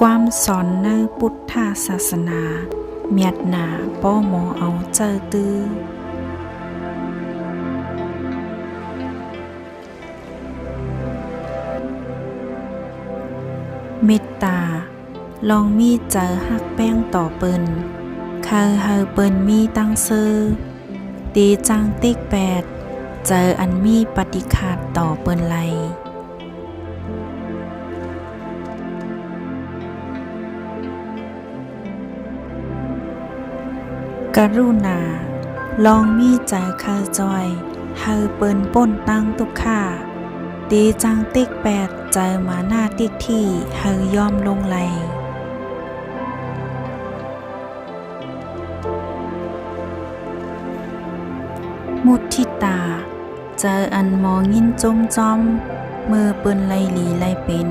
ความสอนในพุทธศาสนาเมียดหนาป้อหมอเอาเจอตื้อเมตตาลองมีเจอฮักแป้งต่อเปิ้นเคยเฮอเปิ้นมีตั้งซื้อตีจังติ๊กแปดเจออันมีปฏิฆาตต่อเปิ้นไลกรุณาลองมีใจเคยจอยเฮอเปิ้นป่นตั้งตุกค่าตีจังติ๊กแปดเจอมาหน้าติ๊กที่เฮอยอมลงไหลมุทิตาเจออันมองยินจมจอมเมื่อเปิ้นไลหลีไลเป็น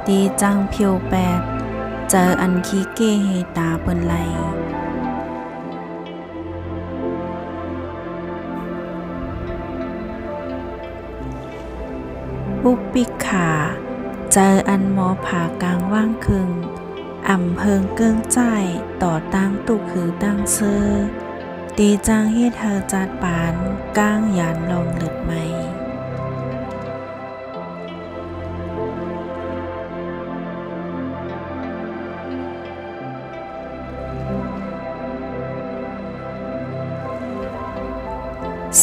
ตีจังเพียวแปดเจออันขี้เก้เฮตาเปิ้นไลปุปิกขาเจออันหมอผ่ากลางว่างคึงอ่ำเพิงเกิ้งใจต่อตั้งตุกคือตั้งเซอตีจังเฮ็ดเธอจัดปานก้างยานลองเลิดไหม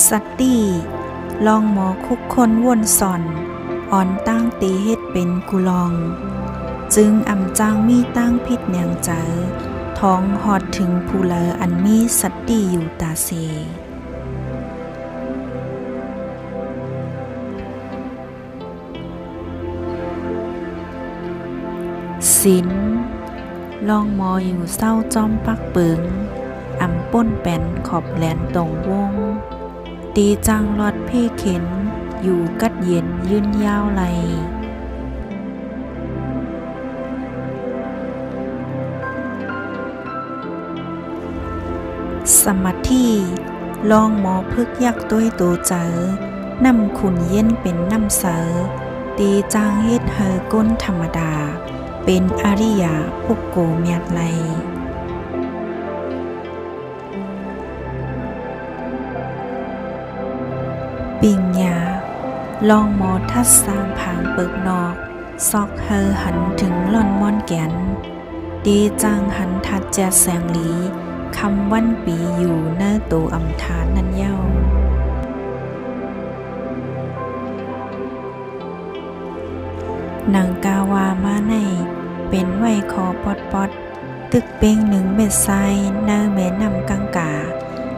สติลองหมอคุกคนวนสอนอ่อนตั้งตีเฮ็ดเป็นกุลองจึงอ่ำจังมีตั้งพิษเนียงเจอท้องหอดถึงผู้เลออันมีสติอยู่ตาเสศีลลองมออยู่เศร้าจอมปักเปิงอ่ำป้นแป้นขอบแหลนตรงวงตีจังลอดเพ่เข็นอยู่กัดเย็นยืนยาวไหลสมาธิลองหมอพึกยักต้วยตัวเจอนำขุนเย็นเป็นน้ำเสอตีจางเฮ็ดเฮอก้นธรรมดาเป็นอริยะปุกโกเมียดไลปิงยาลองหมอทัดสร้างผางเปิกนอกซอกเฮอหันถึงล่อนม่อนแกนตีจังหันทัดแจแสงหลีคำวันปีอยู่เนื้อตัวอำทานนั่นเย้านางกาวามาในเป็นไว้คอปอดปอดตึกเป้งหนึ่งเม็ดไซเนื้อแม่นำกังกา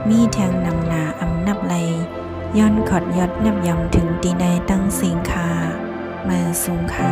มีแทงนำนาอำนับไหลย้อนขอดยอดนับยำถึงตีในตั้งสิงคาเมื่อสุงคา